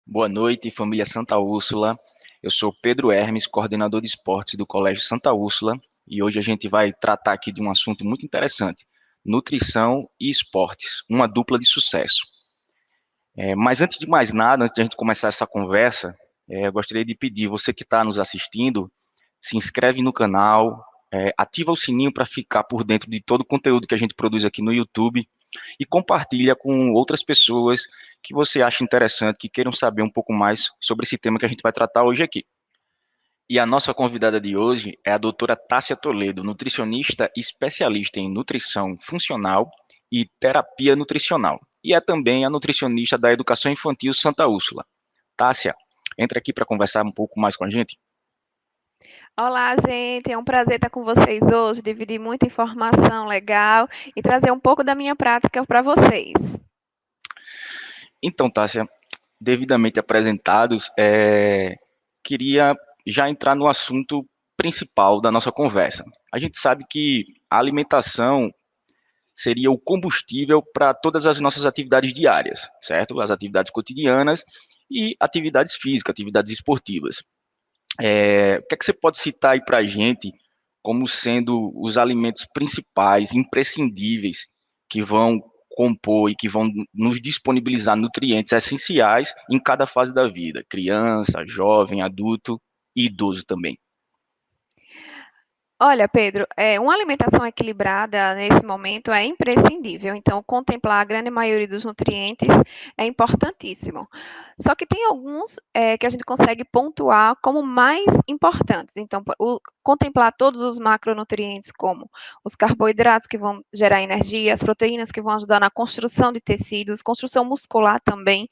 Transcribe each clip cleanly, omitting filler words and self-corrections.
Boa noite, família Santa Úrsula. Eu sou Pedro Hermes, coordenador de esportes do Colégio Santa Úrsula, e hoje a gente vai tratar aqui de um assunto muito interessante: nutrição e esportes, uma dupla de sucesso. Mas antes de mais nada, antes de a gente começar essa conversa, eu gostaria de pedir, você que está nos assistindo, se inscreve no canal, ativa o sininho para ficar por dentro de todo o conteúdo que a gente produz aqui no YouTube e compartilha com outras pessoas que você acha interessante, que queiram saber um pouco mais sobre esse tema que a gente vai tratar hoje aqui. E a nossa convidada de hoje é a doutora Tássia Toledo, nutricionista e especialista em nutrição funcional e terapia nutricional. E é também a nutricionista da Educação Infantil Santa Úrsula. Tássia, entra aqui para conversar um pouco mais com a gente. Olá, gente. É um prazer estar com vocês hoje, dividir muita informação legal e trazer um pouco da minha prática para vocês. Então, Tássia, devidamente apresentados, queria já entrar no assunto principal da nossa conversa. A gente sabe que a alimentação seria o combustível para todas as nossas atividades diárias, certo? As atividades cotidianas e atividades físicas, atividades esportivas. O que é que você pode citar aí para a gente como sendo os alimentos principais, imprescindíveis, que vão compor e que vão nos disponibilizar nutrientes essenciais em cada fase da vida, criança, jovem, adulto e idoso também. Olha, Pedro, uma alimentação equilibrada nesse momento é imprescindível. Então, contemplar a grande maioria dos nutrientes é importantíssimo. Só que tem alguns que a gente consegue pontuar como mais importantes. Então, contemplar todos os macronutrientes, como os carboidratos que vão gerar energia, as proteínas que vão ajudar na construção de tecidos, construção muscular também,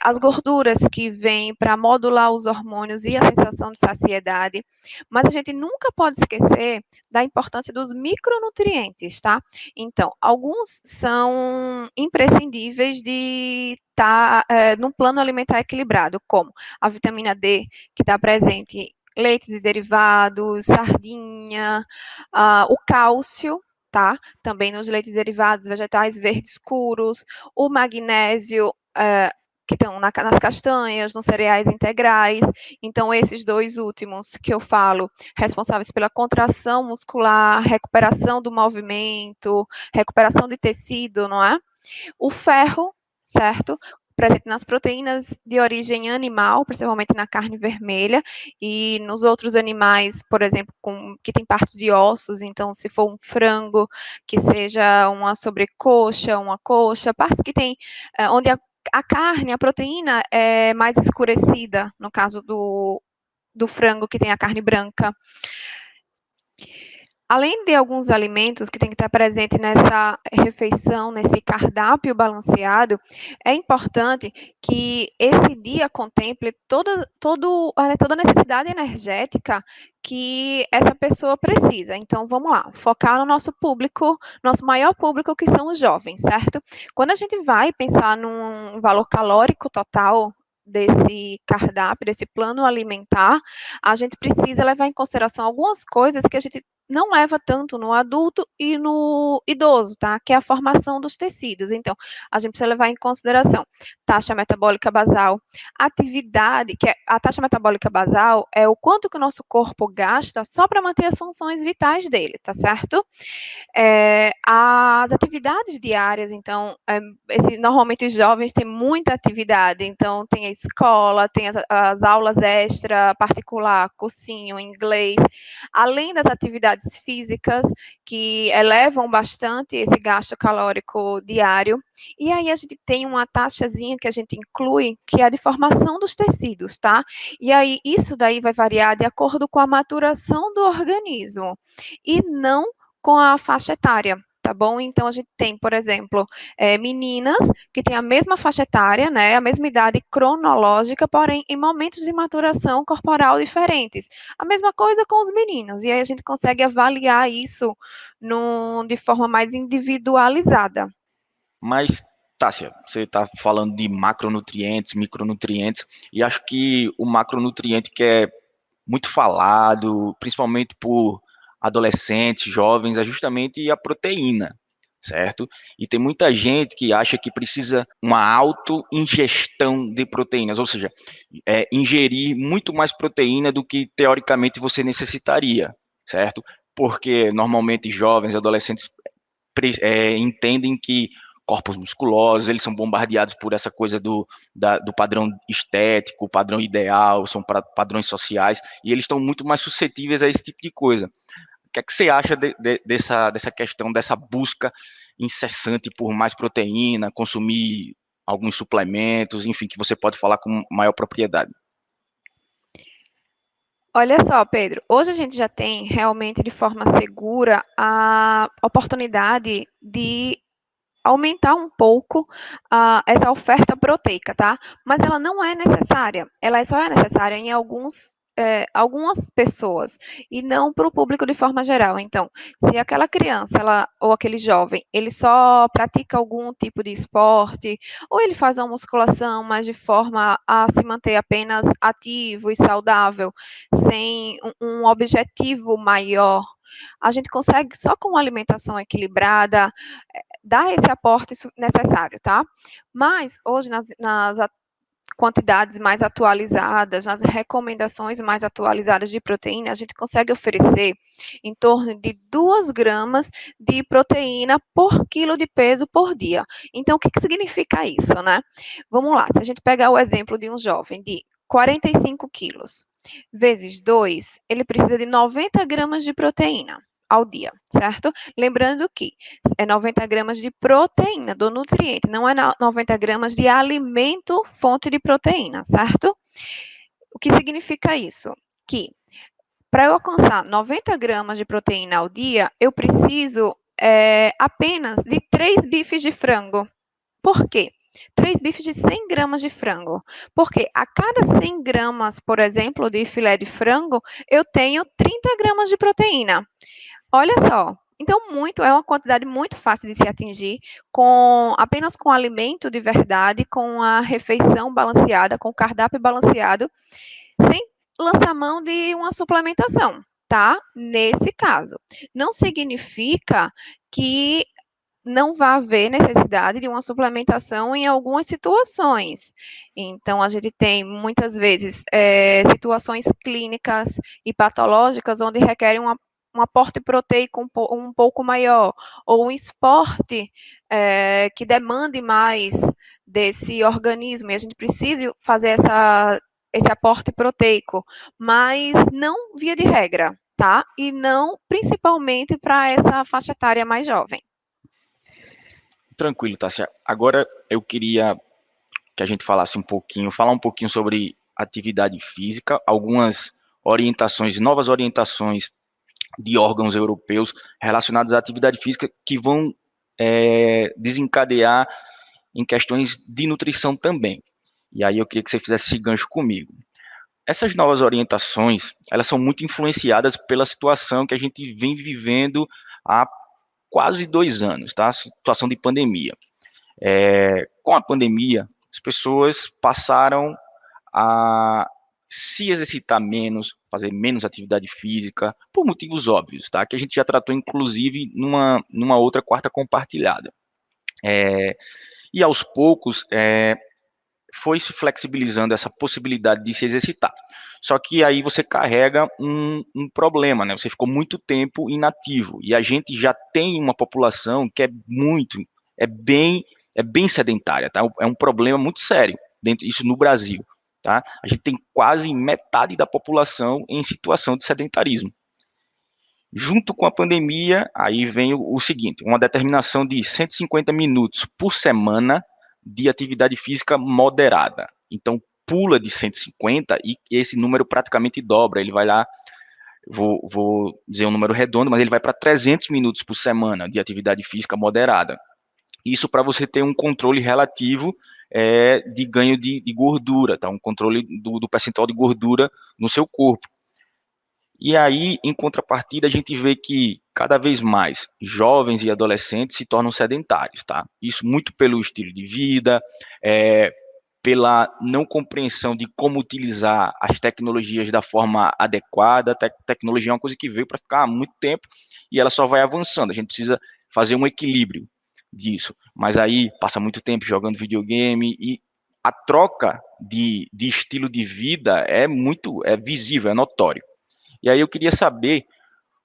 as gorduras que vêm para modular os hormônios e a sensação de saciedade. Mas a gente nunca pode esquecer da importância dos micronutrientes, tá? Então, alguns são imprescindíveis de estar num plano alimentar equilibrado, como a vitamina D, que está presente em leites e derivados, sardinha, o cálcio, tá? Também nos leites derivados, vegetais verdes escuros, o magnésio, que estão nas castanhas, nos cereais integrais. Então, esses dois últimos que eu falo, responsáveis pela contração muscular, recuperação do movimento, recuperação de tecido, não é? O ferro, certo? Presente nas proteínas de origem animal, principalmente na carne vermelha, e nos outros animais, por exemplo, que tem partes de ossos, então, se for um frango, que seja uma sobrecoxa, uma coxa, partes que tem, onde a carne, a proteína é mais escurecida, no caso do frango que tem a carne branca. Além de alguns alimentos que tem que estar presente nessa refeição, nesse cardápio balanceado, é importante que esse dia contemple toda a necessidade energética que essa pessoa precisa. Então, vamos lá, focar no nosso público, nosso maior público, que são os jovens, certo? Quando a gente vai pensar num valor calórico total desse cardápio, desse plano alimentar, a gente precisa levar em consideração algumas coisas que a gente não leva tanto no adulto e no idoso, tá? Que é a formação dos tecidos. Então, a gente precisa levar em consideração taxa metabólica basal, atividade, a taxa metabólica basal é o quanto que o nosso corpo gasta só para manter as funções vitais dele, tá certo? As atividades diárias, então, normalmente os jovens têm muita atividade, então tem a escola, tem as aulas extra, particular, cursinho, inglês, além das atividades físicas, que elevam bastante esse gasto calórico diário, e aí a gente tem uma taxazinha que a gente inclui, que é a de formação dos tecidos, tá? E aí isso daí vai variar de acordo com a maturação do organismo, e não com a faixa etária, tá bom? Então, a gente tem, por exemplo, meninas que têm a mesma faixa etária, né, a mesma idade cronológica, porém em momentos de maturação corporal diferentes. A mesma coisa com os meninos, e aí a gente consegue avaliar isso de forma mais individualizada. Mas, Tássia, você está falando de macronutrientes, micronutrientes, e acho que o macronutriente que é muito falado, principalmente por adolescentes, jovens, é justamente a proteína, certo? E tem muita gente que acha que precisa uma auto-ingestão de proteínas, ou seja, ingerir muito mais proteína do que teoricamente você necessitaria, certo? Porque normalmente jovens, adolescentes entendem que corpos musculosos, eles são bombardeados por essa coisa do padrão estético, padrão ideal, são padrões sociais, e eles estão muito mais suscetíveis a esse tipo de coisa. O que é que você acha dessa questão, dessa busca incessante por mais proteína, consumir alguns suplementos, enfim, que você pode falar com maior propriedade? Olha só, Pedro, hoje a gente já tem realmente de forma segura a oportunidade de aumentar um pouco essa oferta proteica, tá? Mas ela não é necessária. Ela só é necessária em algumas pessoas e não para o público de forma geral. Então, se aquela criança ou aquele jovem, ele só pratica algum tipo de esporte, ou ele faz uma musculação, mas de forma a se manter apenas ativo e saudável, sem um objetivo maior, a gente consegue só com uma alimentação equilibrada dar esse aporte necessário, tá? Mas hoje nas quantidades mais atualizadas, nas recomendações mais atualizadas de proteína, a gente consegue oferecer em torno de 2 gramas de proteína por quilo de peso por dia. Então, o que significa isso, né? Vamos lá, se a gente pegar o exemplo de um jovem de 45 quilos, vezes 2, ele precisa de 90 gramas de proteína ao dia, certo? Lembrando que é 90 gramas de proteína, do nutriente, não é 90 gramas de alimento fonte de proteína, certo? O que significa isso? Que para eu alcançar 90 gramas de proteína ao dia, eu preciso apenas de 3 bifes de frango. Por quê? 3 bifes de 100 gramas de frango. Porque a cada 100 gramas, por exemplo, de filé de frango, eu tenho 30 gramas de proteína. Olha só, então é uma quantidade muito fácil de se atingir apenas com alimento de verdade, com a refeição balanceada, com o cardápio balanceado, sem lançar mão de uma suplementação, tá? Nesse caso. Não significa que não vai haver necessidade de uma suplementação em algumas situações. Então, a gente tem, muitas vezes, situações clínicas e patológicas onde requerem um aporte proteico um pouco maior, ou um esporte que demande mais desse organismo, e a gente precisa fazer esse aporte proteico, mas não via de regra, tá? E não principalmente para essa faixa etária mais jovem. Tranquilo, Tássia. Agora eu queria que a gente falar um pouquinho sobre atividade física, algumas orientações, novas orientações de órgãos europeus relacionados à atividade física que vão desencadear em questões de nutrição também. E aí eu queria que você fizesse esse gancho comigo. Essas novas orientações, elas são muito influenciadas pela situação que a gente vem vivendo há quase 2 anos, tá? Situação de pandemia. Com a pandemia, as pessoas passaram a se exercitar menos, fazer menos atividade física, por motivos óbvios, tá? Que a gente já tratou, inclusive, numa outra quarta compartilhada. E aos poucos, foi se flexibilizando essa possibilidade de se exercitar. Só que aí você carrega um problema, né? Você ficou muito tempo inativo, e a gente já tem uma população que é bem, é bem sedentária, tá? É um problema muito sério, isso no Brasil, tá? A gente tem quase metade da população em situação de sedentarismo. Junto com a pandemia, aí vem o seguinte, uma determinação de 150 minutos por semana de atividade física moderada. Então, pula de 150 e esse número praticamente dobra. Ele vai lá, vou dizer um número redondo, mas ele vai para 300 minutos por semana de atividade física moderada. Isso para você ter um controle relativo de ganho de gordura, tá? Um controle do percentual de gordura no seu corpo. E aí, em contrapartida, a gente vê que cada vez mais jovens e adolescentes se tornam sedentários, tá? Isso muito pelo estilo de vida, pela não compreensão de como utilizar as tecnologias da forma adequada. Tecnologia é uma coisa que veio para ficar há muito tempo e ela só vai avançando. A gente precisa fazer um equilíbrio disso, mas aí passa muito tempo jogando videogame e a troca de estilo de vida é visível, é notório. E aí eu queria saber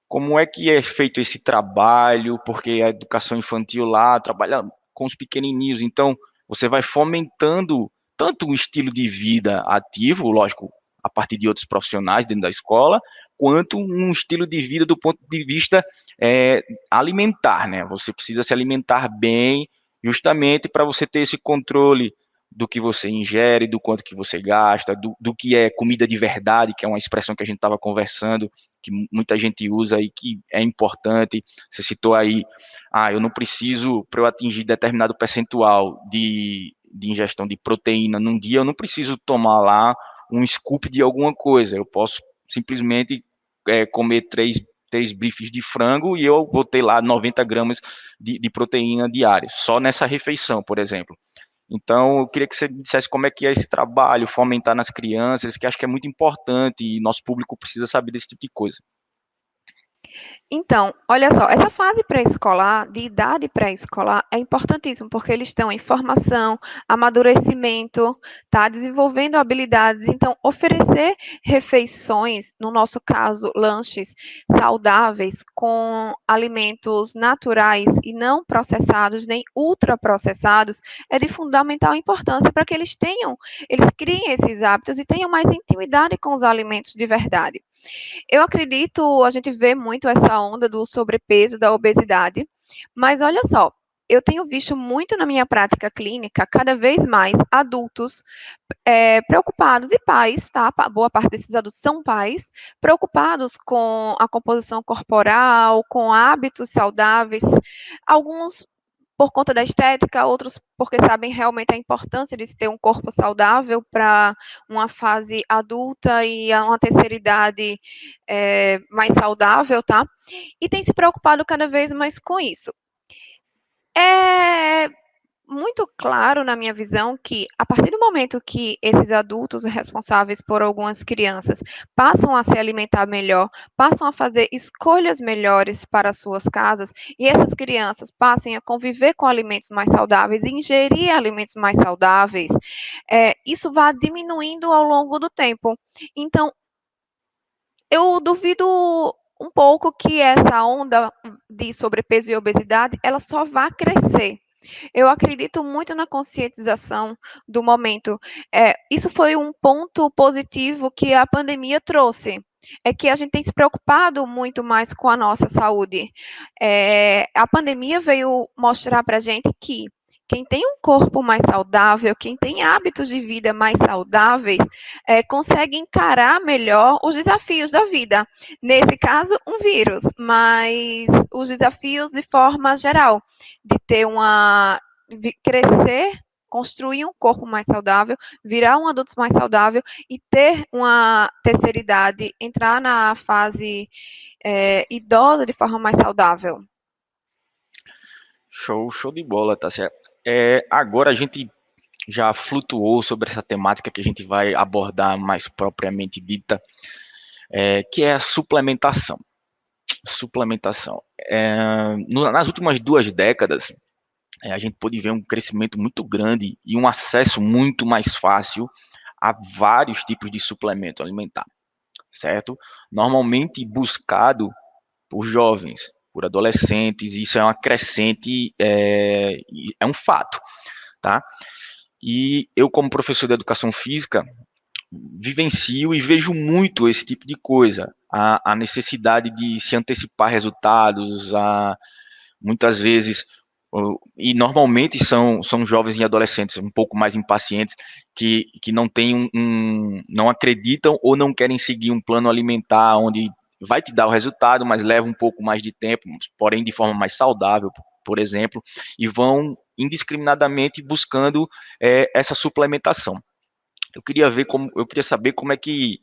como é que é feito esse trabalho, porque a educação infantil lá trabalha com os pequenininhos, então você vai fomentando tanto um estilo de vida ativo, lógico, a partir de outros profissionais dentro da escola, quanto um estilo de vida do ponto de vista alimentar, né? Você precisa se alimentar bem, justamente para você ter esse controle do que você ingere, do quanto que você gasta, do que é comida de verdade, que é uma expressão que a gente estava conversando, que muita gente usa e que é importante. Você citou aí, eu não preciso, para eu atingir determinado percentual de ingestão de proteína num dia, eu não preciso tomar lá um scoop de alguma coisa, eu posso simplesmente comer três bifes de frango e eu vou ter lá 90 gramas de proteína diária, só nessa refeição, por exemplo. Então, eu queria que você dissesse como é que é esse trabalho, fomentar nas crianças, que acho que é muito importante e nosso público precisa saber desse tipo de coisa. Então, olha só, essa fase pré-escolar, de idade pré-escolar, é importantíssimo, porque eles estão em formação, amadurecimento, tá? Desenvolvendo habilidades. Então, oferecer refeições, no nosso caso, lanches saudáveis, com alimentos naturais e não processados, nem ultraprocessados, é de fundamental importância para que eles criem esses hábitos e tenham mais intimidade com os alimentos de verdade. Eu acredito, a gente vê muito essa onda do sobrepeso, da obesidade, mas olha só, eu tenho visto muito na minha prática clínica, cada vez mais adultos preocupados, e pais, tá? Boa parte desses adultos são pais, preocupados com a composição corporal, com hábitos saudáveis, alguns por conta da estética, outros porque sabem realmente a importância de se ter um corpo saudável para uma fase adulta e uma terceira idade mais saudável, tá? E tem se preocupado cada vez mais com isso. É muito claro na minha visão que, a partir do momento que esses adultos responsáveis por algumas crianças passam a se alimentar melhor, passam a fazer escolhas melhores para as suas casas, e essas crianças passem a conviver com alimentos mais saudáveis, ingerir alimentos mais saudáveis, isso vai diminuindo ao longo do tempo. Então, eu duvido um pouco que essa onda de sobrepeso e obesidade, ela só vá crescer. Eu acredito muito na conscientização do momento. Isso foi um ponto positivo que a pandemia trouxe. É que a gente tem se preocupado muito mais com a nossa saúde. A pandemia veio mostrar para a gente que quem tem um corpo mais saudável, quem tem hábitos de vida mais saudáveis, consegue encarar melhor os desafios da vida. Nesse caso, um vírus, mas os desafios de forma geral, de ter de crescer, construir um corpo mais saudável, virar um adulto mais saudável e ter uma terceira idade, entrar na fase idosa de forma mais saudável. Show de bola, tá certo. Agora a gente já flutuou sobre essa temática que a gente vai abordar mais propriamente dita, que é a suplementação. Nas últimas 2 décadas, a gente pôde ver um crescimento muito grande e um acesso muito mais fácil a vários tipos de suplemento alimentar, certo? Normalmente buscado por jovens, por adolescentes, isso é uma crescente, é um fato, tá? E eu, como professor de educação física, vivencio e vejo muito esse tipo de coisa, a necessidade de se antecipar resultados, muitas vezes, e normalmente são jovens e adolescentes um pouco mais impacientes, que não têm não acreditam ou não querem seguir um plano alimentar onde vai te dar o resultado, mas leva um pouco mais de tempo, porém de forma mais saudável, por exemplo, e vão indiscriminadamente buscando essa suplementação. Eu queria saber como é que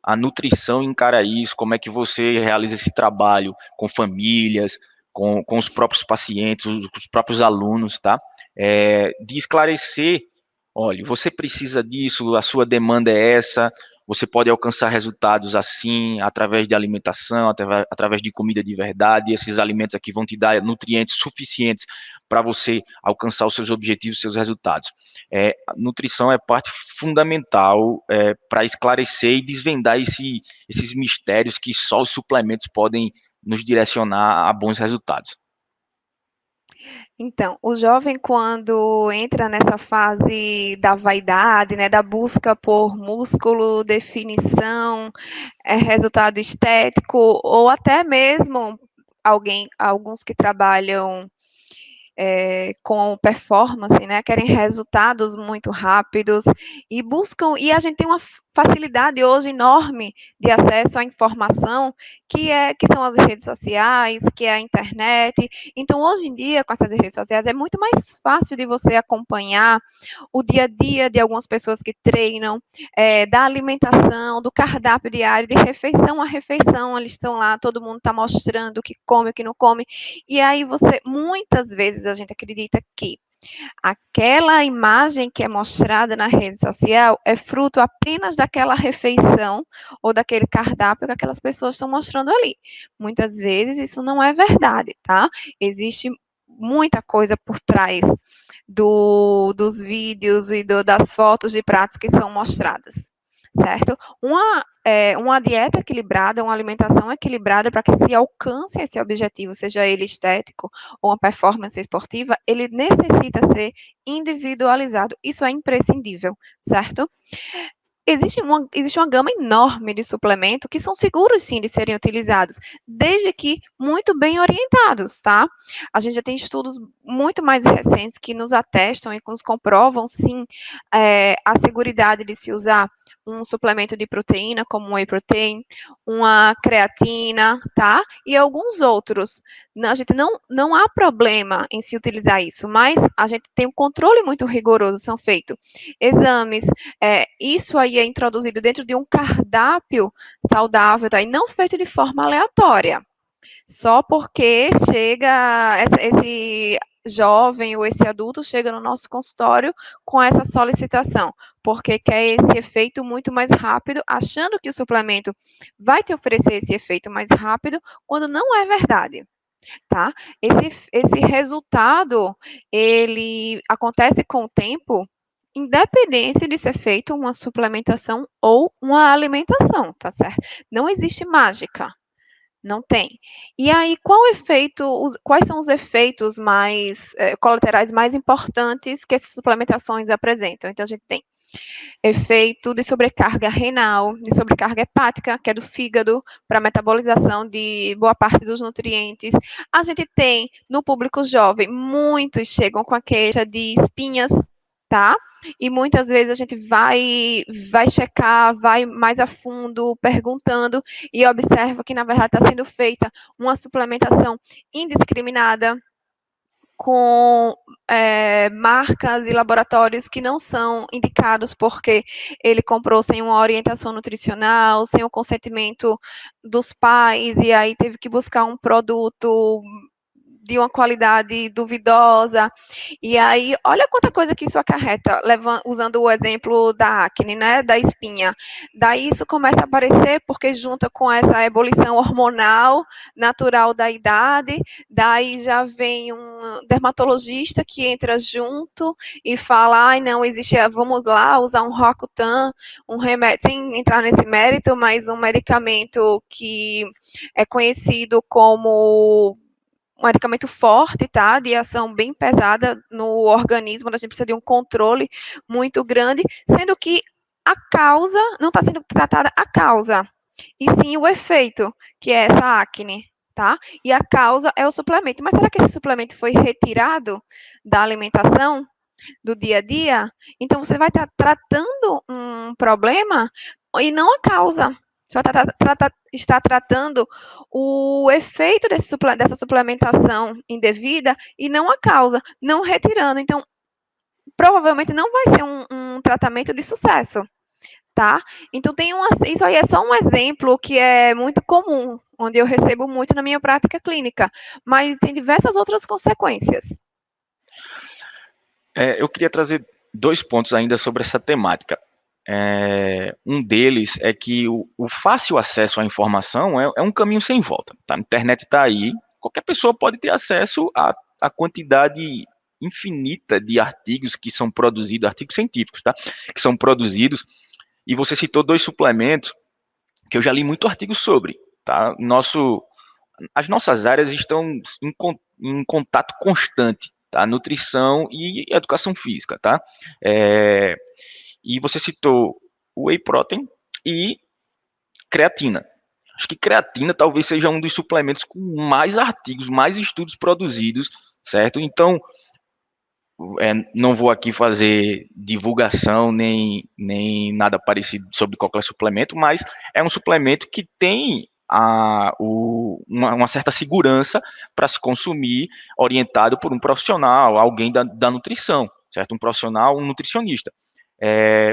a nutrição encara isso, como é que você realiza esse trabalho com famílias, com os próprios pacientes, os próprios alunos, tá? De esclarecer, olha, você precisa disso, a sua demanda é essa, você pode alcançar resultados assim, através de alimentação, através de comida de verdade. Esses alimentos aqui vão te dar nutrientes suficientes para você alcançar os seus objetivos, seus resultados. A nutrição é parte fundamental para esclarecer e desvendar esses mistérios que só os suplementos podem nos direcionar a bons resultados. Então, o jovem, quando entra nessa fase da vaidade, né, da busca por músculo, definição, resultado estético, ou até mesmo alguns que trabalham com performance, né, querem resultados muito rápidos e buscam, e a gente tem uma facilidade hoje enorme de acesso à informação, que são as redes sociais, que é a internet. Então, hoje em dia, com essas redes sociais, é muito mais fácil de você acompanhar o dia a dia de algumas pessoas que treinam, da alimentação, do cardápio diário, de refeição a refeição, eles estão lá, todo mundo está mostrando o que come, o que não come, e aí muitas vezes a gente acredita que aquela imagem que é mostrada na rede social é fruto apenas daquela refeição ou daquele cardápio que aquelas pessoas estão mostrando ali. Muitas vezes isso não é verdade, tá? Existe muita coisa por trás dos vídeos e das fotos de pratos que são mostradas, certo? Uma dieta equilibrada, uma alimentação equilibrada para que se alcance esse objetivo, seja ele estético ou uma performance esportiva, ele necessita ser individualizado. Isso é imprescindível, certo? Existe uma gama enorme de suplementos que são seguros, sim, de serem utilizados, desde que muito bem orientados, tá? A gente já tem estudos muito mais recentes que nos atestam e nos comprovam, sim, a seguridade de se usar um suplemento de proteína, como um whey protein, uma creatina, tá? E alguns outros. A gente não há problema em se utilizar isso, mas a gente tem um controle muito rigoroso, são feitos exames, isso aí é introduzido dentro de um cardápio saudável, tá? E não feito de forma aleatória, só porque chega esse jovem ou esse adulto chega no nosso consultório com essa solicitação, porque quer esse efeito muito mais rápido, achando que o suplemento vai te oferecer esse efeito mais rápido, quando não é verdade. Tá? Esse resultado, ele acontece com o tempo, independente de ser feito uma suplementação ou uma alimentação, tá certo? Não existe mágica, não tem. E aí, quais são os efeitos colaterais mais importantes que essas suplementações apresentam? Então, a gente tem efeito de sobrecarga renal, de sobrecarga hepática, que é do fígado, para metabolização de boa parte dos nutrientes. A gente tem, no público jovem, muitos chegam com a queixa de espinhas, tá? E muitas vezes a gente vai checar, vai mais a fundo, perguntando, e observa que, na verdade, está sendo feita uma suplementação indiscriminada, com marcas e laboratórios que não são indicados porque ele comprou sem uma orientação nutricional, sem o consentimento dos pais, e aí teve que buscar um produto de uma qualidade duvidosa, e aí, olha quanta coisa que isso acarreta, usando o exemplo da acne, né, da espinha. Daí isso começa a aparecer porque junta com essa ebulição hormonal natural da idade, daí já vem um dermatologista que entra junto e fala, ai, não, vamos lá usar um Roacutan, um remédio, sem entrar nesse mérito, mas um medicamento que é conhecido como um medicamento forte, tá? De ação bem pesada no organismo, a gente precisa de um controle muito grande, sendo que a causa não está sendo tratada a causa, e sim o efeito, que é essa acne, tá? E a causa é o suplemento. Mas será que esse suplemento foi retirado da alimentação, do dia a dia? Então, você vai estar tratando um problema e não a causa. Você está tratando o efeito dessa suplementação indevida e não a causa, não retirando. Então, provavelmente não vai ser um tratamento de sucesso, tá? Então, isso aí é só um exemplo que é muito comum, onde eu recebo muito na minha prática clínica, mas tem diversas outras consequências. Eu queria trazer 2 pontos ainda sobre essa temática. Um deles é que o fácil acesso à informação é um caminho sem volta. Tá? A internet está aí, qualquer pessoa pode ter acesso à quantidade infinita de artigos que são produzidos, artigos científicos, tá? Que são produzidos, e você citou dois suplementos que eu já li muito artigo sobre, tá? As nossas áreas estão em contato constante, tá? Nutrição e educação física, tá? É, e você citou whey protein e creatina. Acho que creatina talvez seja um dos suplementos com mais artigos, mais estudos produzidos, certo? Então, não vou aqui fazer divulgação nem nada parecido sobre qualquer suplemento, mas é um suplemento que tem uma certa segurança para se consumir, orientado por um profissional, alguém da nutrição, certo? Um profissional, um nutricionista.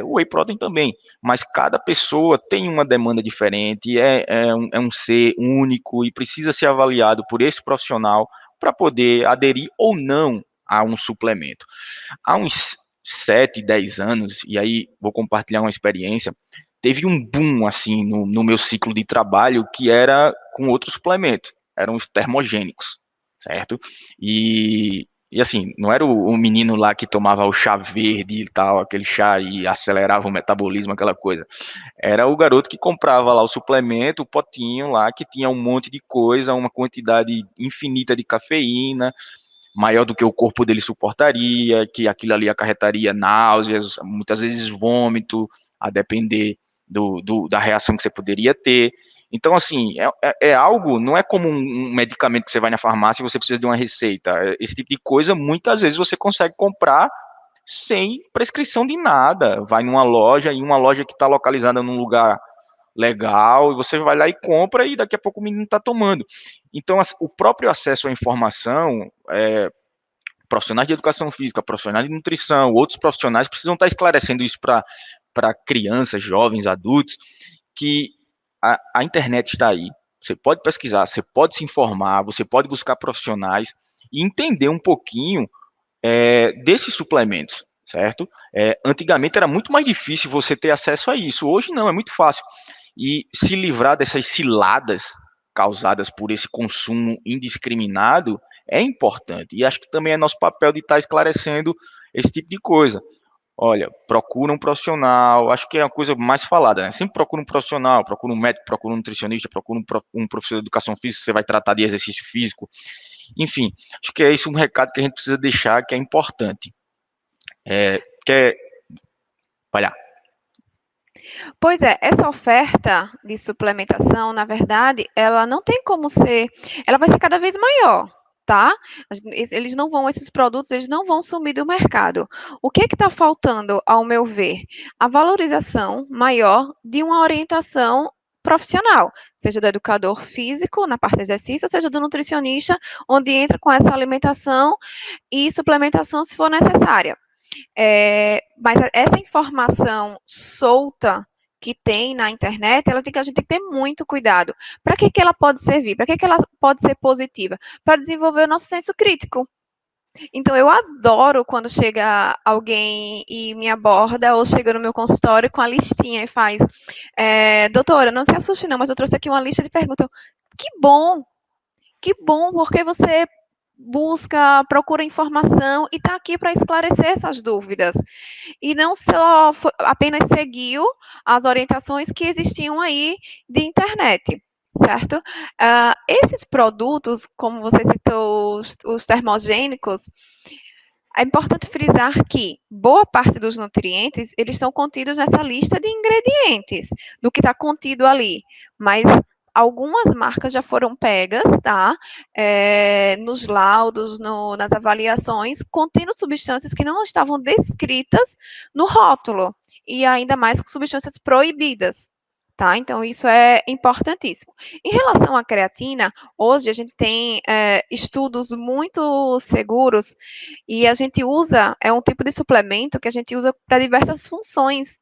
O whey protein também, mas cada pessoa tem uma demanda diferente, é um ser único e precisa ser avaliado por esse profissional para poder aderir ou não a um suplemento. Há uns 7, 10 anos, e aí vou compartilhar uma experiência, teve um boom assim no meu ciclo de trabalho que era com outro suplemento, eram os termogênicos, certo? E assim, não era o menino lá que tomava o chá verde e tal, aquele chá e acelerava o metabolismo, aquela coisa. Era o garoto que comprava lá o suplemento, o potinho lá, que tinha um monte de coisa, uma quantidade infinita de cafeína, maior do que o corpo dele suportaria, que aquilo ali acarretaria náuseas, muitas vezes vômito, a depender da reação que você poderia ter. Então, assim, é algo, não é como um medicamento que você vai na farmácia e você precisa de uma receita. Esse tipo de coisa, muitas vezes você consegue comprar sem prescrição de nada. Vai numa loja, e uma loja que está localizada num lugar legal, e você vai lá e compra, e daqui a pouco o menino está tomando. Então, o próprio acesso à informação, profissionais de educação física, profissionais de nutrição, outros profissionais precisam estar esclarecendo isso para crianças, jovens, adultos, que a internet está aí. Você pode pesquisar, você pode se informar, você pode buscar profissionais e entender um pouquinho desses suplementos, certo? Antigamente era muito mais difícil você ter acesso a isso. Hoje não, é muito fácil. E se livrar dessas ciladas causadas por esse consumo indiscriminado é importante. E acho que também é nosso papel de estar esclarecendo esse tipo de coisa. Olha, procura um profissional, acho que é a coisa mais falada, né? Sempre procura um profissional, procura um médico, procura um nutricionista, procura um professor de educação física, você vai tratar de exercício físico. Enfim, acho que é isso um recado que a gente precisa deixar, que é importante. Quer olhar? Pois é, essa oferta de suplementação, na verdade, ela não tem como ser, ela vai ser cada vez maior, tá? Eles não vão, esses produtos, eles não vão sumir do mercado. O que está faltando, ao meu ver? A valorização maior de uma orientação profissional, seja do educador físico, na parte de exercício, seja do nutricionista, onde entra com essa alimentação e suplementação se for necessária. Mas essa informação solta que tem na internet, a gente tem que ter muito cuidado. Para que ela pode servir? Para que ela pode ser positiva? Para desenvolver o nosso senso crítico. Então, eu adoro quando chega alguém e me aborda, ou chega no meu consultório com a listinha e faz, doutora, não se assuste não, mas eu trouxe aqui uma lista de perguntas. Que bom, porque você busca, procura informação e está aqui para esclarecer essas dúvidas. E não só apenas seguiu as orientações que existiam aí de internet, certo? Esses produtos, como você citou, os termogênicos, é importante frisar que boa parte dos nutrientes, eles são contidos nessa lista de ingredientes, do que está contido ali, mas algumas marcas já foram pegas, tá? Nos laudos, nas avaliações, contendo substâncias que não estavam descritas no rótulo, e ainda mais com substâncias proibidas, tá? Então, isso é importantíssimo. Em relação à creatina, hoje a gente tem estudos muito seguros e a gente usa, é um tipo de suplemento que a gente usa para diversas funções.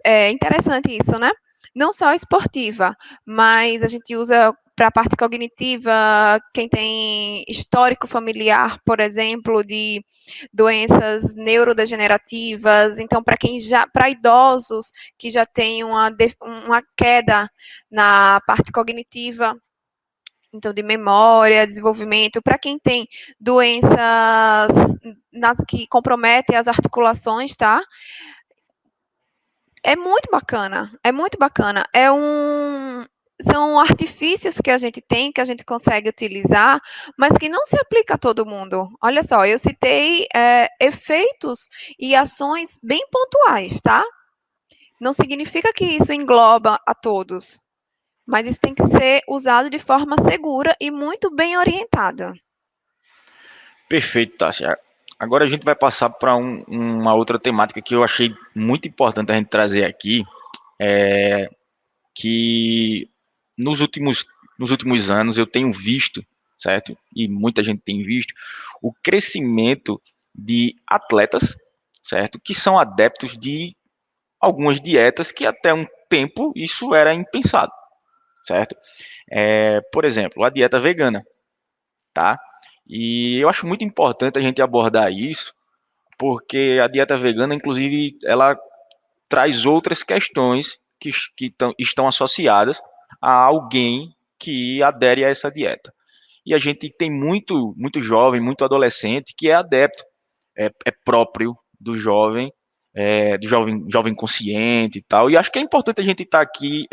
É interessante isso, né? Não só esportiva, mas a gente usa para a parte cognitiva, quem tem histórico familiar, por exemplo, de doenças neurodegenerativas, então para idosos que já têm uma queda na parte cognitiva, então de memória, desenvolvimento, para quem tem doenças que comprometem as articulações, tá? É muito bacana, é muito bacana. São artifícios que a gente tem, que a gente consegue utilizar, mas que não se aplica a todo mundo. Olha só, eu citei efeitos e ações bem pontuais, tá? Não significa que isso engloba a todos, mas isso tem que ser usado de forma segura e muito bem orientada. Perfeito, Tássia. Agora a gente vai passar para uma outra temática que eu achei muito importante a gente trazer aqui, que nos últimos anos eu tenho visto, certo? E muita gente tem visto, o crescimento de atletas, certo? Que são adeptos de algumas dietas que até um tempo isso era impensado, certo? Por exemplo, a dieta vegana, tá? E eu acho muito importante a gente abordar isso, porque a dieta vegana, inclusive, ela traz outras questões que estão associadas a alguém que adere a essa dieta. E a gente tem muito jovem, muito adolescente que é adepto, é próprio do jovem consciente e tal. E acho que é importante a gente estar aqui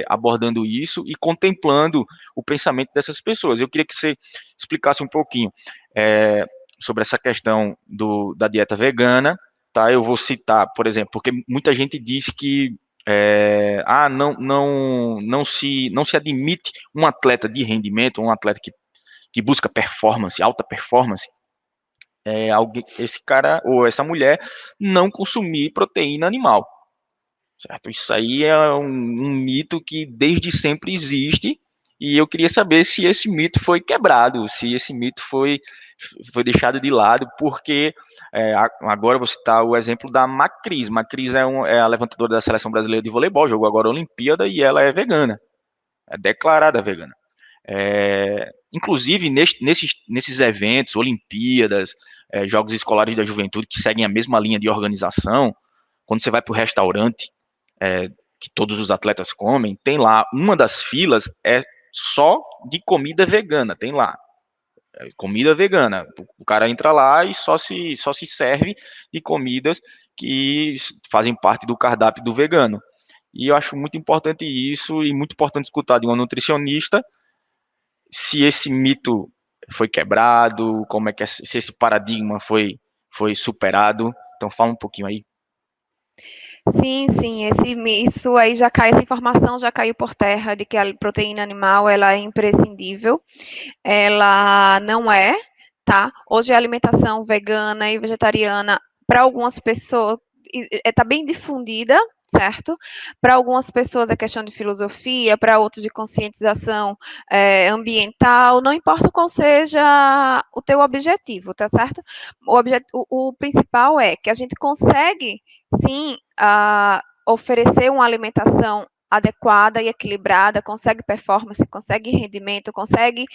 abordando isso e contemplando o pensamento dessas pessoas. Eu queria que você explicasse um pouquinho é, sobre essa questão da dieta vegana, tá? Eu vou citar, por exemplo, porque muita gente diz que não se admite um atleta de rendimento, um atleta que busca performance, alta performance, esse cara ou essa mulher não consumir proteína animal, certo? Isso aí é um mito que desde sempre existe e eu queria saber se esse mito foi quebrado, se esse mito foi deixado de lado, porque agora vou citar o exemplo da Macris. Macris é a levantadora da seleção brasileira de voleibol, jogou agora a Olimpíada e ela é vegana, é declarada vegana. Inclusive, nesses eventos, Olimpíadas, Jogos Escolares da Juventude, que seguem a mesma linha de organização, quando você vai para o restaurante que todos os atletas comem, tem lá, uma das filas é só de comida vegana, tem lá, comida vegana. O cara entra lá e só se serve de comidas que fazem parte do cardápio do vegano. E eu acho muito importante isso e muito importante escutar de uma nutricionista se esse mito foi quebrado, como é que se esse paradigma foi superado. Então fala um pouquinho aí. Sim, sim, isso aí já cai, essa informação já caiu por terra de que a proteína animal ela é imprescindível. Ela não é, tá? Hoje a alimentação vegana e vegetariana para algumas pessoas está bem difundida, certo? Para algumas pessoas é questão de filosofia, para outros de conscientização ambiental, não importa qual seja o teu objetivo, tá certo? O principal é que a gente consegue, sim, oferecer uma alimentação adequada e equilibrada, consegue performance, consegue rendimento, consegue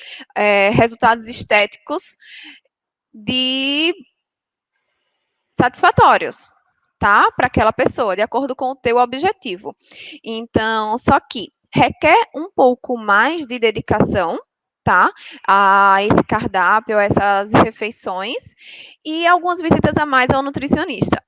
resultados estéticos de satisfatórios, tá? Para aquela pessoa, de acordo com o teu objetivo. Então, só que requer um pouco mais de dedicação, tá? A esse cardápio, a essas refeições e algumas visitas a mais ao nutricionista.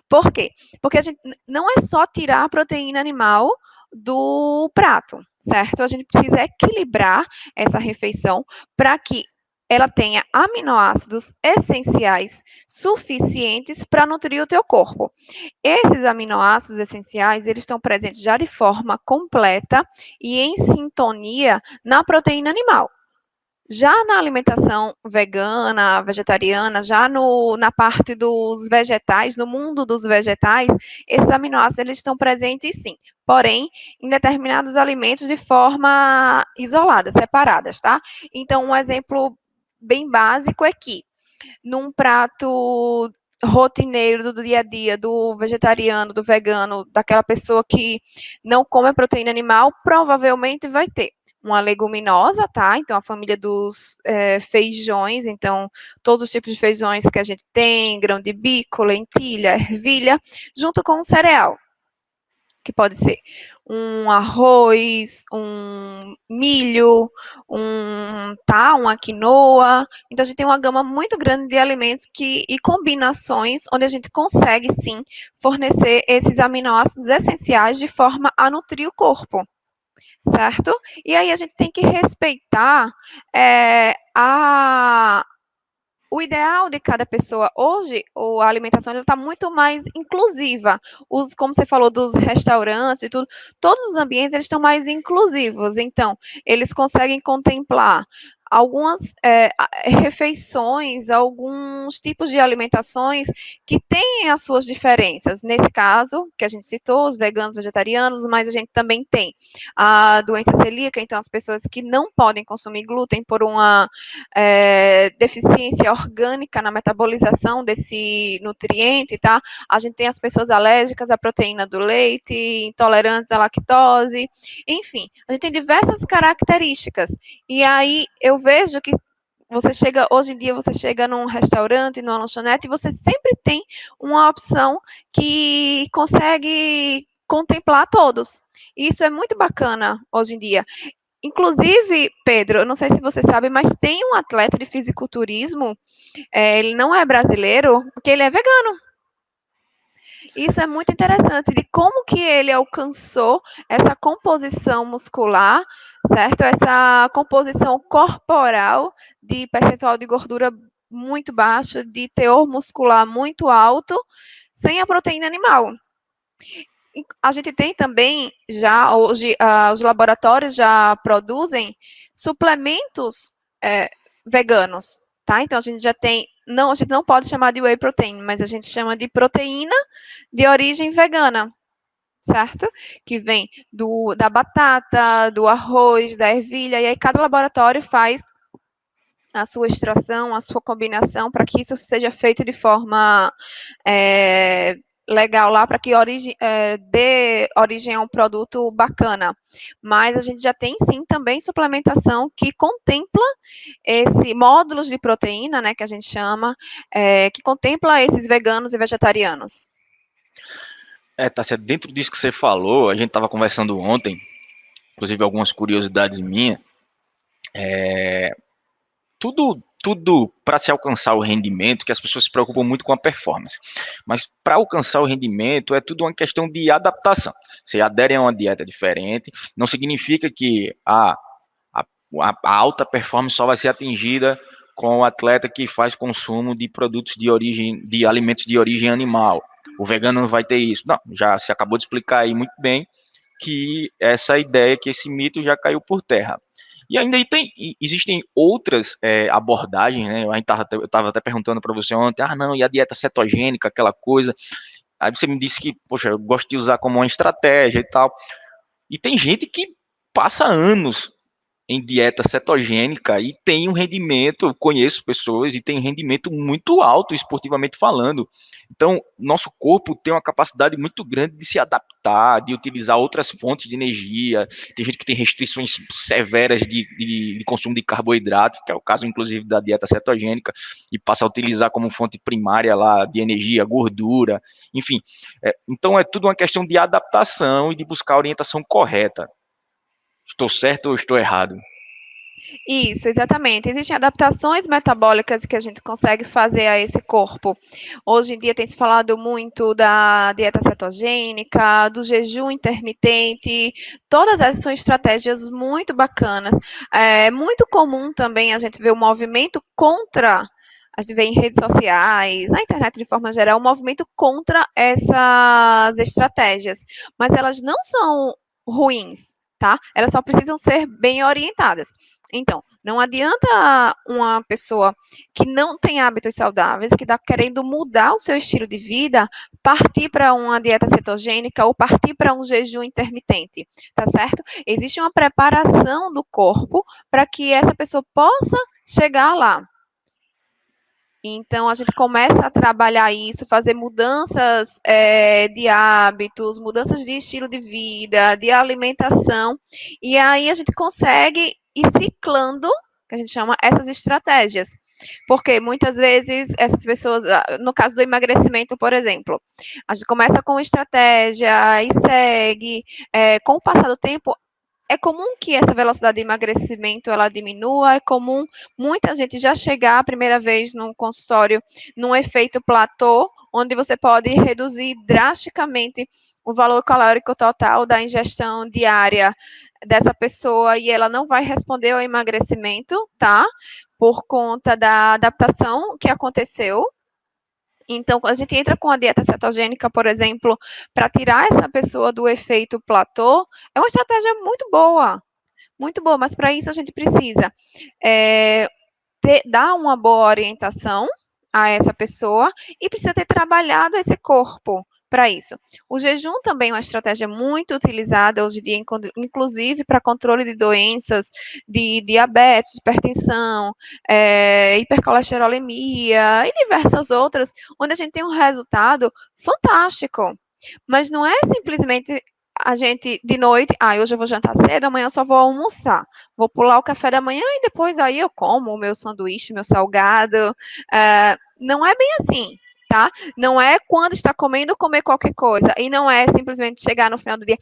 Por quê? Porque a gente não é só tirar a proteína animal do prato, certo? A gente precisa equilibrar essa refeição para que ela tenha aminoácidos essenciais suficientes para nutrir o teu corpo. Esses aminoácidos essenciais, eles estão presentes já de forma completa e em sintonia na proteína animal. Já na alimentação vegana, vegetariana, já na parte dos vegetais, no mundo dos vegetais, esses aminoácidos eles estão presentes sim, porém, em determinados alimentos de forma isolada, separadas, tá? Então, um exemplo bem básico é que num prato rotineiro do dia a dia, do vegetariano, do vegano, daquela pessoa que não come a proteína animal, provavelmente vai ter uma leguminosa, tá? Então, a família dos feijões, então, todos os tipos de feijões que a gente tem, grão de bico, lentilha, ervilha, junto com o cereal, que pode ser um arroz, um milho, uma quinoa. Então, a gente tem uma gama muito grande de alimentos e combinações onde a gente consegue, sim, fornecer esses aminoácidos essenciais de forma a nutrir o corpo, certo? E aí a gente tem que respeitar o ideal de cada pessoa. Hoje, a alimentação está muito mais inclusiva. Como você falou, dos restaurantes e tudo, todos os ambientes eles estão mais inclusivos. Então, eles conseguem contemplar algumas refeições, alguns tipos de alimentações que têm as suas diferenças. Nesse caso, que a gente citou, os veganos, vegetarianos, mas a gente também tem a doença celíaca, então as pessoas que não podem consumir glúten por uma deficiência orgânica na metabolização desse nutriente, tá? A gente tem as pessoas alérgicas à proteína do leite, intolerantes à lactose, enfim, a gente tem diversas características. E aí eu vejo que hoje em dia você chega num restaurante, numa lanchonete, e você sempre tem uma opção que consegue contemplar todos. E isso é muito bacana hoje em dia. Inclusive, Pedro, eu não sei se você sabe, mas tem um atleta de fisiculturismo, ele não é brasileiro, porque ele é vegano. Isso é muito interessante, de como que ele alcançou essa composição muscular, certo? Essa composição corporal de percentual de gordura muito baixo, de teor muscular muito alto, sem a proteína animal. A gente tem também, já hoje, os laboratórios já produzem suplementos veganos, tá? Então, a gente já tem, não, a gente não pode chamar de whey protein, mas a gente chama de proteína de origem vegana, certo? Que vem da batata, do arroz, da ervilha, e aí cada laboratório faz a sua extração, a sua combinação, para que isso seja feito de forma legal lá, para que dê origem a um produto bacana. Mas a gente já tem, sim, também suplementação que contempla módulos de proteína, né, que a gente chama, que contempla esses veganos e vegetarianos. Tássia, dentro disso que você falou, a gente estava conversando ontem, inclusive algumas curiosidades minhas, tudo para se alcançar o rendimento, que as pessoas se preocupam muito com a performance. Mas para alcançar o rendimento é tudo uma questão de adaptação. Você adere a uma dieta diferente, não significa que a alta performance só vai ser atingida com o atleta que faz consumo de produtos de alimentos de origem animal. O vegano não vai ter isso. Não, já se acabou de explicar aí muito bem que essa ideia, que esse mito já caiu por terra. E ainda existem outras abordagens, né? Eu estava até perguntando para você ontem, não, e a dieta cetogênica, aquela coisa. Aí você me disse que, poxa, eu gosto de usar como uma estratégia e tal. E tem gente que passa anos em dieta cetogênica e tem um rendimento, eu conheço pessoas e tem um rendimento muito alto esportivamente falando. Então, nosso corpo tem uma capacidade muito grande de se adaptar, de utilizar outras fontes de energia. Tem gente que tem restrições severas de consumo de carboidrato, que é o caso, inclusive, da dieta cetogênica, e passa a utilizar como fonte primária lá de energia, gordura, enfim. Então, é tudo uma questão de adaptação e de buscar a orientação correta. Estou certo ou estou errado? Isso, exatamente. Existem adaptações metabólicas que a gente consegue fazer a esse corpo. Hoje em dia tem se falado muito da dieta cetogênica, do jejum intermitente. Todas essas são estratégias muito bacanas. É muito comum também a gente ver o movimento contra. A gente vê em redes sociais, na internet de forma geral, um movimento contra essas estratégias. Mas elas não são ruins, tá? Elas só precisam ser bem orientadas. Então, não adianta uma pessoa que não tem hábitos saudáveis, que está querendo mudar o seu estilo de vida, partir para uma dieta cetogênica ou partir para um jejum intermitente, tá certo? Existe uma preparação do corpo para que essa pessoa possa chegar lá. Então, a gente começa a trabalhar isso, fazer mudanças de hábitos, mudanças de estilo de vida, de alimentação, e aí a gente consegue ir ciclando, que a gente chama essas estratégias. Porque muitas vezes essas pessoas, no caso do emagrecimento, por exemplo, a gente começa com uma estratégia e segue, com o passar do tempo, é comum que essa velocidade de emagrecimento ela diminua, é comum muita gente já chegar a primeira vez no consultório num efeito platô, onde você pode reduzir drasticamente o valor calórico total da ingestão diária dessa pessoa e ela não vai responder ao emagrecimento, tá? Por conta da adaptação que aconteceu. Então, quando a gente entra com a dieta cetogênica, por exemplo, para tirar essa pessoa do efeito platô, é uma estratégia muito boa, mas para isso a gente precisa dar uma boa orientação a essa pessoa e precisa ter trabalhado esse corpo para isso. O jejum também é uma estratégia muito utilizada hoje em dia, inclusive para controle de doenças de diabetes, hipertensão, hipercolesterolemia e diversas outras, onde a gente tem um resultado fantástico. Mas não é simplesmente a gente de noite, hoje eu vou jantar cedo, amanhã eu só vou almoçar. Vou pular o café da manhã e depois aí eu como o meu sanduíche, meu salgado. Não é bem assim, tá? Não é quando está comendo, comer qualquer coisa. E não é simplesmente chegar no final do dia,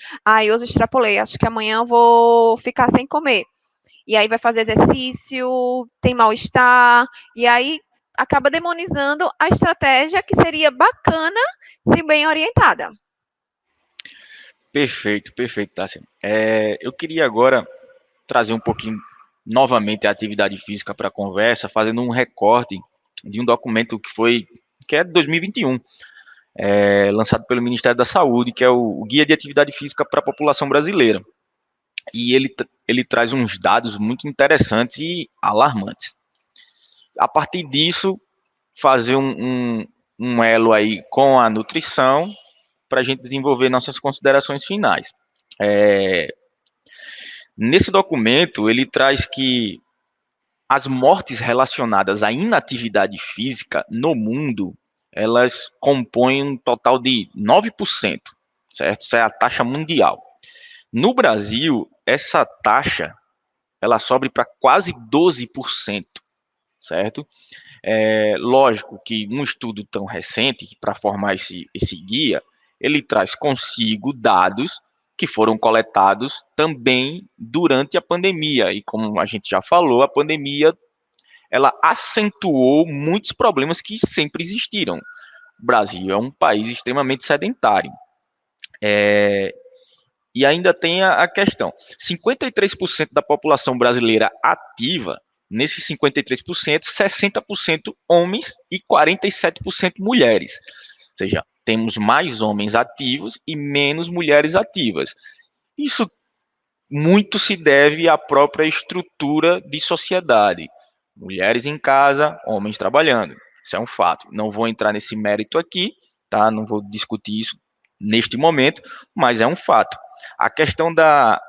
hoje extrapolei, acho que amanhã eu vou ficar sem comer. E aí vai fazer exercício, tem mal-estar, e aí acaba demonizando a estratégia que seria bacana se bem orientada. Perfeito, perfeito, Tássia. Eu queria agora trazer um pouquinho novamente a atividade física para a conversa, fazendo um recorte de um documento que é de 2021, lançado pelo Ministério da Saúde, que é o Guia de Atividade Física para a População Brasileira. E ele traz uns dados muito interessantes e alarmantes. A partir disso, fazer um elo aí com a nutrição para a gente desenvolver nossas considerações finais. Nesse documento, ele traz que as mortes relacionadas à inatividade física no mundo, elas compõem um total de 9%, certo? Isso é a taxa mundial. No Brasil, essa taxa, ela sobe para quase 12%, certo? Lógico que um estudo tão recente, para formar esse guia, ele traz consigo dados que foram coletados também durante a pandemia. E como a gente já falou, a pandemia ela acentuou muitos problemas que sempre existiram. O Brasil é um país extremamente sedentário. E ainda tem a questão: 53% da população brasileira ativa, nesses 53%, 60% homens e 47% mulheres. Ou seja, temos mais homens ativos e menos mulheres ativas. Isso muito se deve à própria estrutura de sociedade. Mulheres em casa, homens trabalhando. Isso é um fato. Não vou entrar nesse mérito aqui, tá? Não vou discutir isso neste momento, mas é um fato. A questão da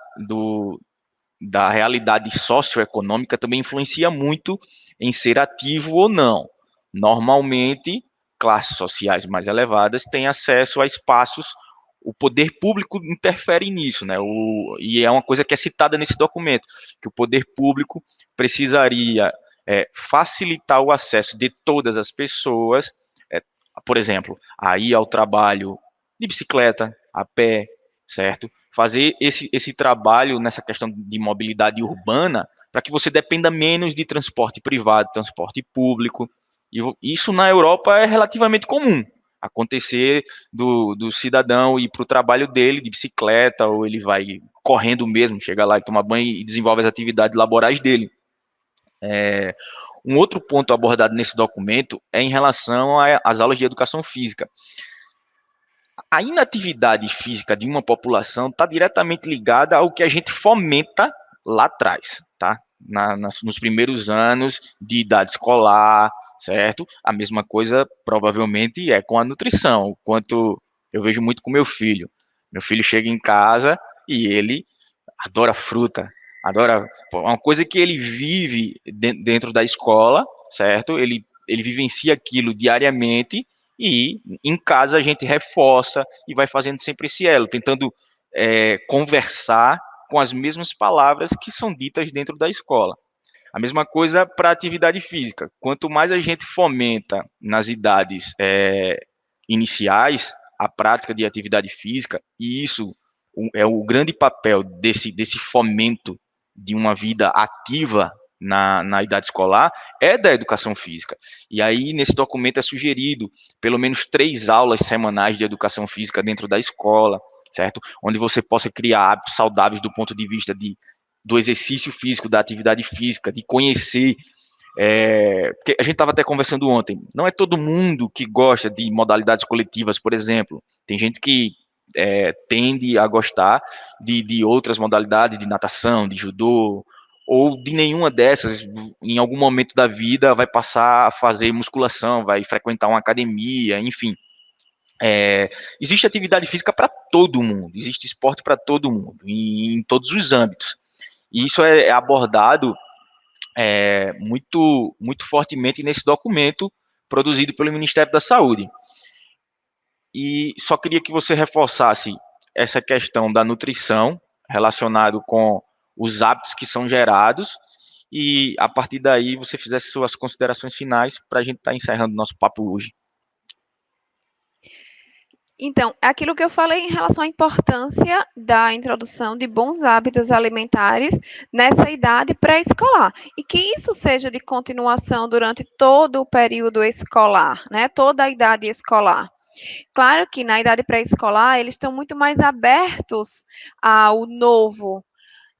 realidade socioeconômica também influencia muito em ser ativo ou não. Normalmente, classes sociais mais elevadas têm acesso a espaços, o poder público interfere nisso, né? E é uma coisa que é citada nesse documento, que o poder público precisaria facilitar o acesso de todas as pessoas, por exemplo, a ir ao trabalho de bicicleta, a pé, certo? Fazer esse trabalho nessa questão de mobilidade urbana para que você dependa menos de transporte privado, transporte público. E isso na Europa é relativamente comum acontecer do cidadão ir para o trabalho dele de bicicleta, ou ele vai correndo mesmo, chega lá e toma banho e desenvolve as atividades laborais dele. Um outro ponto abordado nesse documento é em relação às aulas de educação física. A inatividade física de uma população está diretamente ligada ao que a gente fomenta lá atrás, tá? Nos primeiros anos de idade escolar, certo? A mesma coisa provavelmente é com a nutrição, quanto eu vejo muito com meu filho. Meu filho chega em casa e ele adora fruta, adora uma coisa que ele vive dentro da escola, certo? Ele ele vivencia aquilo diariamente e em casa a gente reforça e vai fazendo sempre esse elo, tentando conversar com as mesmas palavras que são ditas dentro da escola. A mesma coisa para a atividade física. Quanto mais a gente fomenta nas idades iniciais a prática de atividade física, e isso é o grande papel desse fomento de uma vida ativa na idade escolar, é da educação física. E aí, nesse documento, é sugerido pelo menos 3 aulas semanais de educação física dentro da escola, certo? Onde você possa criar hábitos saudáveis do ponto de vista do exercício físico, da atividade física, de conhecer. Porque a gente estava até conversando ontem, não é todo mundo que gosta de modalidades coletivas, por exemplo. Tem gente que tende a gostar de outras modalidades, de natação, de judô, ou de nenhuma dessas. Em algum momento da vida vai passar a fazer musculação, vai frequentar uma academia, enfim. Existe atividade física para todo mundo, existe esporte para todo mundo, em todos os âmbitos. E isso é abordado muito fortemente nesse documento produzido pelo Ministério da Saúde. E só queria que você reforçasse essa questão da nutrição relacionado com os hábitos que são gerados e a partir daí você fizesse suas considerações finais para a gente estar encerrando nosso papo hoje. Então, aquilo que eu falei em relação à importância da introdução de bons hábitos alimentares nessa idade pré-escolar, e que isso seja de continuação durante todo o período escolar, né? Toda a idade escolar. Claro que na idade pré-escolar eles estão muito mais abertos ao novo.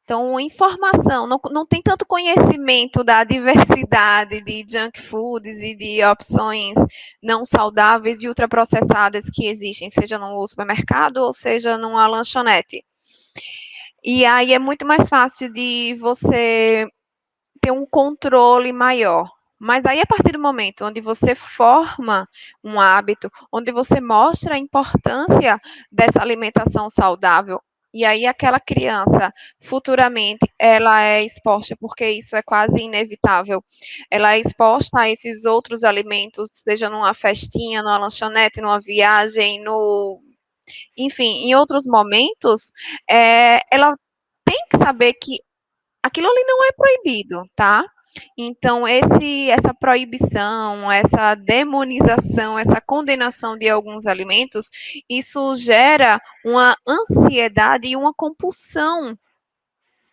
Então, informação, não tem tanto conhecimento da diversidade de junk foods e de opções não saudáveis e ultraprocessadas que existem, seja no supermercado ou seja numa lanchonete. E aí é muito mais fácil de você ter um controle maior. Mas aí, a partir do momento onde você forma um hábito, onde você mostra a importância dessa alimentação saudável, e aí aquela criança, futuramente, ela é exposta, porque isso é quase inevitável, ela é exposta a esses outros alimentos, seja numa festinha, numa lanchonete, numa viagem, enfim, em outros momentos, ela tem que saber que aquilo ali não é proibido, tá? Então, essa proibição, essa demonização, essa condenação de alguns alimentos, isso gera uma ansiedade e uma compulsão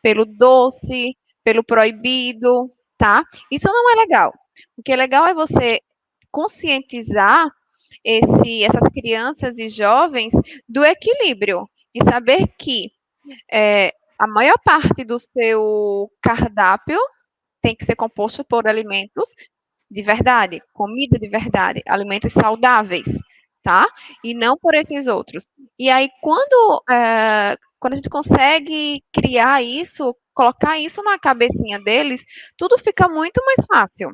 pelo doce, pelo proibido, tá? Isso não é legal. O que é legal é você conscientizar essas crianças e jovens do equilíbrio e saber que a maior parte do seu cardápio tem que ser composto por alimentos de verdade, comida de verdade, alimentos saudáveis, tá? E não por esses outros. E aí, quando a gente consegue criar isso, colocar isso na cabecinha deles, tudo fica muito mais fácil.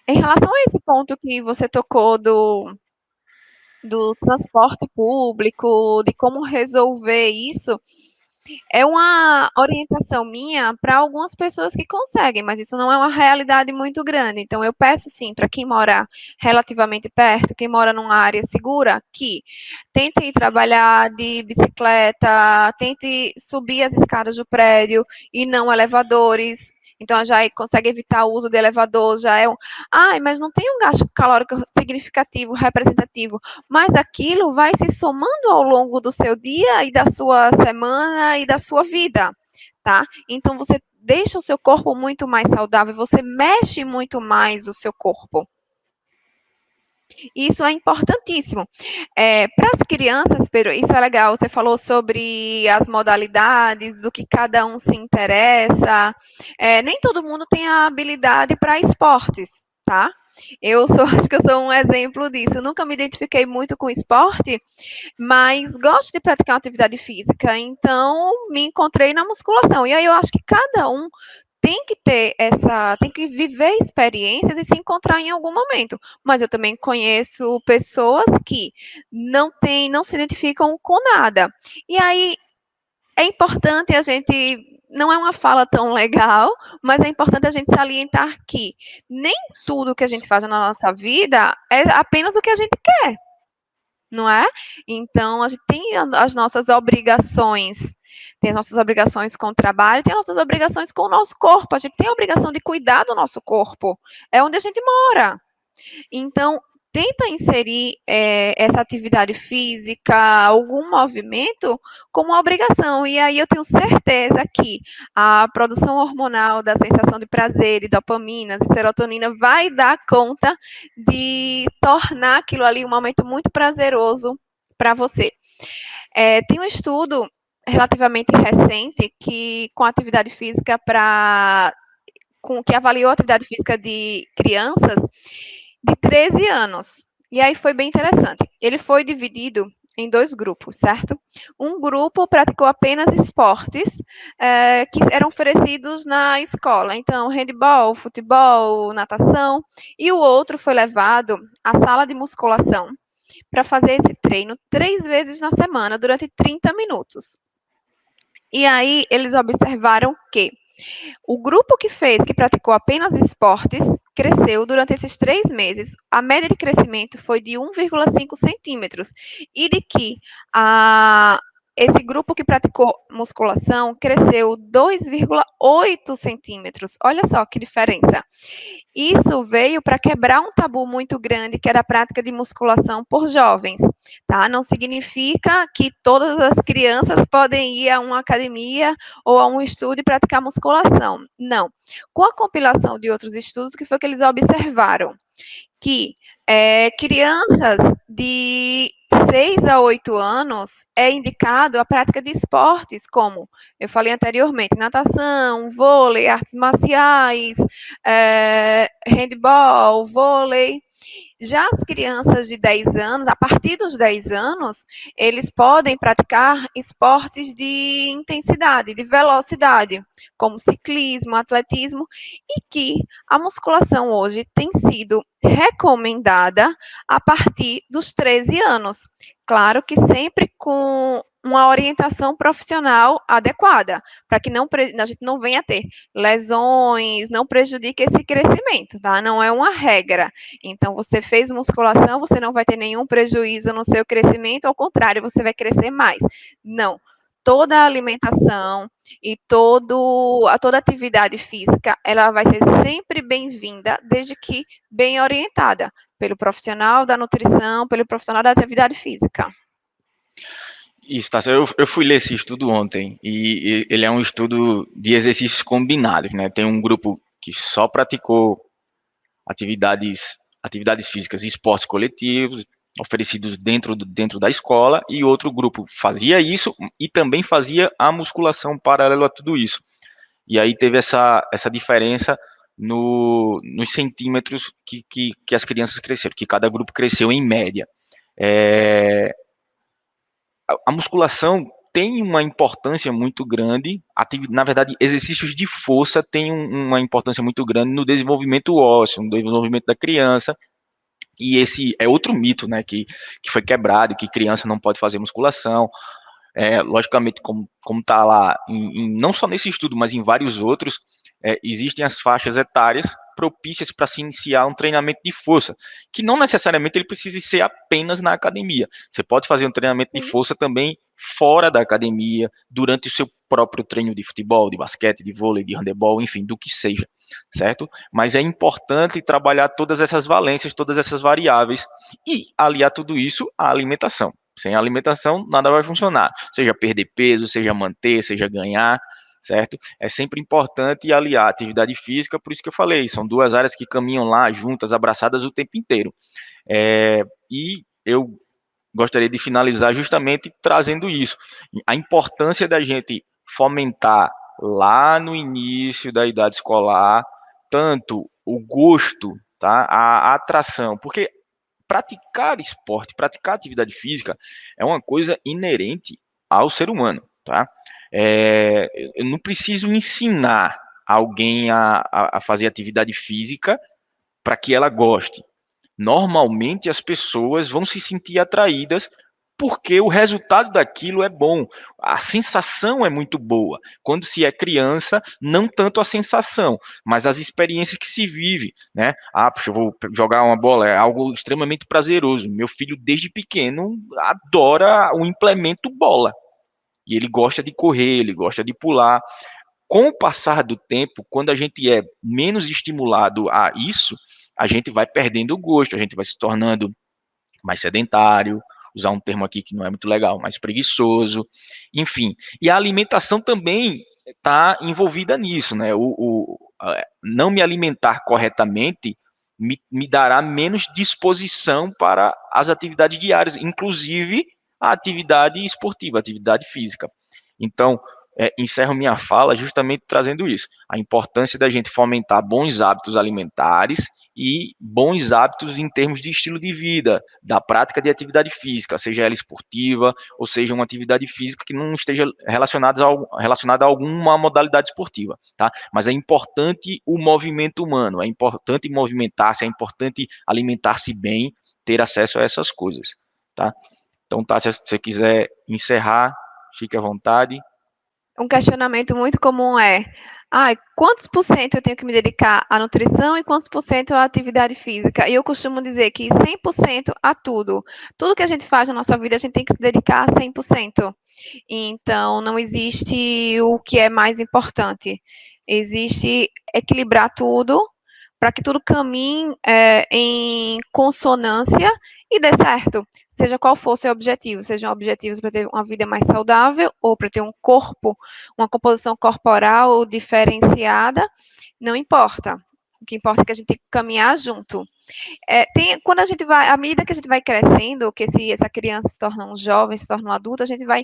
Em relação a esse ponto que você tocou do transporte público, de como resolver isso, é uma orientação minha para algumas pessoas que conseguem, mas isso não é uma realidade muito grande. Então, eu peço, sim, para quem mora relativamente perto, quem mora numa área segura, que tente ir trabalhar de bicicleta, tente subir as escadas do prédio e não elevadores. Então, já consegue evitar o uso de elevador, já é mas não tem um gasto calórico significativo, representativo, mas aquilo vai se somando ao longo do seu dia e da sua semana e da sua vida, tá? Então, você deixa o seu corpo muito mais saudável, você mexe muito mais o seu corpo. Isso é importantíssimo. Para as crianças, Pedro, isso é legal. Você falou sobre as modalidades, do que cada um se interessa. Nem todo mundo tem a habilidade para esportes, tá? Acho que eu sou um exemplo disso. Eu nunca me identifiquei muito com esporte, mas gosto de praticar uma atividade física, então me encontrei na musculação. E aí eu acho que cada um tem que viver experiências e se encontrar em algum momento. Mas eu também conheço pessoas que não se identificam com nada. E aí é importante a gente não é uma fala tão legal, mas é importante a gente salientar que nem tudo que a gente faz na nossa vida é apenas o que a gente quer, não é? Então, a gente tem as nossas obrigações, tem as nossas obrigações com o trabalho, tem as nossas obrigações com o nosso corpo, a gente tem a obrigação de cuidar do nosso corpo, é onde a gente mora. Então, tenta inserir essa atividade física, algum movimento, como uma obrigação. E aí eu tenho certeza que a produção hormonal da sensação de prazer, de dopaminas e serotonina vai dar conta de tornar aquilo ali um momento muito prazeroso para você. Tem um estudo relativamente recente que com atividade física que avaliou a atividade física de crianças de 13 anos. E aí foi bem interessante. Ele foi dividido em dois grupos, certo? Um grupo praticou apenas esportes que eram oferecidos na escola, então handebol, futebol, natação, e o outro foi levado à sala de musculação para fazer esse treino 3 vezes na semana, durante 30 minutos. E aí eles observaram que o grupo que praticou apenas esportes, cresceu durante esses 3 meses. A média de crescimento foi de 1,5 centímetros. E de que esse grupo que praticou musculação cresceu 2,8 centímetros. Olha só que diferença. Isso veio para quebrar um tabu muito grande, que era a prática de musculação por jovens, tá? Não significa que todas as crianças podem ir a uma academia ou a um estúdio e praticar musculação. Não. Com a compilação de outros estudos, o que foi que eles observaram? Que crianças de 6 a 8 anos é indicado a prática de esportes, como eu falei anteriormente, natação, vôlei, artes marciais, handball, vôlei. Já as crianças de 10 anos, a partir dos 10 anos, eles podem praticar esportes de intensidade, de velocidade, como ciclismo, atletismo, e que a musculação hoje tem sido recomendada a partir dos 13 anos. Claro que sempre com uma orientação profissional adequada, para que a gente não venha a ter lesões, não prejudique esse crescimento, tá? Não é uma regra. Então, você fez musculação, você não vai ter nenhum prejuízo no seu crescimento, ao contrário, você vai crescer mais. Não. Toda a alimentação e toda atividade física, ela vai ser sempre bem-vinda, desde que bem orientada pelo profissional da nutrição, pelo profissional da atividade física. Isso, tá. Eu fui ler esse estudo ontem e ele é um estudo de exercícios combinados, né? Tem um grupo que só praticou atividades físicas e esportes coletivos oferecidos dentro da escola, e outro grupo fazia isso e também fazia a musculação paralelo a tudo isso. E aí teve essa diferença nos centímetros que as crianças cresceram, que cada grupo cresceu em média. A musculação tem uma importância muito grande, na verdade, exercícios de força têm uma importância muito grande no desenvolvimento ósseo, no desenvolvimento da criança, e esse é outro mito, né, que foi quebrado, que criança não pode fazer musculação. Logicamente, como está lá, não só nesse estudo, mas em vários outros, existem as faixas etárias propícias para se iniciar um treinamento de força, que não necessariamente ele precisa ser apenas na academia. Você pode fazer um treinamento de força também fora da academia, durante o seu próprio treino de futebol, de basquete, de vôlei, de handebol, enfim, do que seja, certo? Mas é importante trabalhar todas essas valências, todas essas variáveis e aliar tudo isso à alimentação. Sem alimentação, nada vai funcionar. Seja perder peso, seja manter, seja ganhar, certo? É sempre importante aliar a atividade física, por isso que eu falei, são duas áreas que caminham lá juntas, abraçadas o tempo inteiro. E eu gostaria de finalizar justamente trazendo isso. A importância da gente fomentar lá no início da idade escolar, tanto o gosto, tá? A atração, porque praticar esporte, praticar atividade física é uma coisa inerente ao ser humano, tá? Eu não preciso ensinar alguém a fazer atividade física para que ela goste. Normalmente as pessoas vão se sentir atraídas porque o resultado daquilo é bom, a sensação é muito boa. Quando se é criança, não tanto a sensação, mas as experiências que se vive, né? Ah, puxa, eu vou jogar uma bola, é algo extremamente prazeroso. Meu filho, desde pequeno, adora o implemento bola. E ele gosta de correr, ele gosta de pular. Com o passar do tempo, quando a gente é menos estimulado a isso, a gente vai perdendo o gosto, a gente vai se tornando mais sedentário, usar um termo aqui que não é muito legal, mais preguiçoso, enfim. E a alimentação também está envolvida nisso, né? Não me alimentar corretamente me dará menos disposição para as atividades diárias, inclusive a atividade esportiva, a atividade física. Então, encerro minha fala justamente trazendo isso, a importância da gente fomentar bons hábitos alimentares e bons hábitos em termos de estilo de vida, da prática de atividade física, seja ela esportiva ou seja uma atividade física que não esteja relacionada a alguma modalidade esportiva, tá? Mas é importante o movimento humano, é importante movimentar-se, é importante alimentar-se bem, ter acesso a essas coisas, tá? Então, tá, se você quiser encerrar, fique à vontade. Um questionamento muito comum é: quantos por cento eu tenho que me dedicar à nutrição e quantos por cento à atividade física? E eu costumo dizer que 100% a tudo. Tudo que a gente faz na nossa vida, a gente tem que se dedicar a 100%. Então, não existe o que é mais importante. Existe equilibrar tudo para que tudo caminhe em consonância e dê certo, seja qual for o seu objetivo, sejam objetivos para ter uma vida mais saudável ou para ter um corpo, uma composição corporal diferenciada, não importa. O que importa é que a gente tem que caminhar junto. Quando a gente vai, à medida que a gente vai crescendo, que se essa criança se torna um jovem, se torna um adulto, a gente vai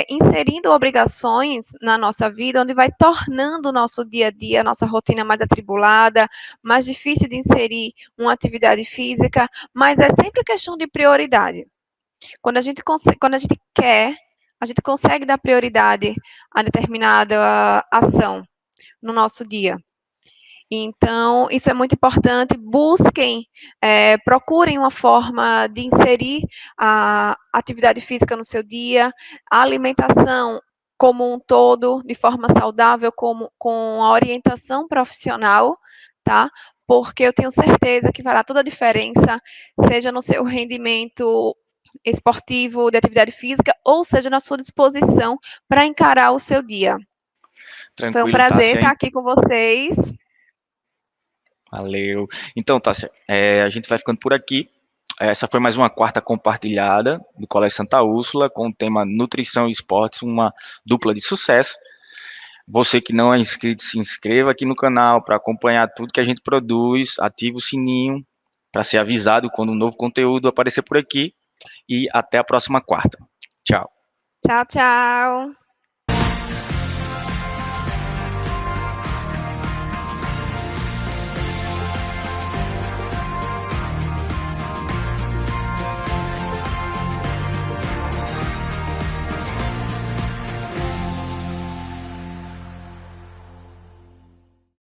inserindo obrigações na nossa vida, onde vai tornando o nosso dia a dia, a nossa rotina mais atribulada, mais difícil de inserir uma atividade física, mas é sempre questão de prioridade. Quando a gente quer, a gente consegue dar prioridade a determinada ação no nosso dia. Então, isso é muito importante. Busquem, procurem uma forma de inserir a atividade física no seu dia, a alimentação como um todo, de forma saudável, com a orientação profissional, tá? Porque eu tenho certeza que fará toda a diferença, seja no seu rendimento esportivo, de atividade física, ou seja na sua disposição para encarar o seu dia. Foi um Tranquilo, prazer Tássia. estar aqui com vocês. Valeu. Então, Tássia, a gente vai ficando por aqui. Essa foi mais uma quarta compartilhada do Colégio Santa Úrsula com o tema Nutrição e Esportes, uma dupla de sucesso. Você que não é inscrito, se inscreva aqui no canal para acompanhar tudo que a gente produz, ative o sininho para ser avisado quando um novo conteúdo aparecer por aqui e até a próxima quarta. Tchau. Tchau, tchau.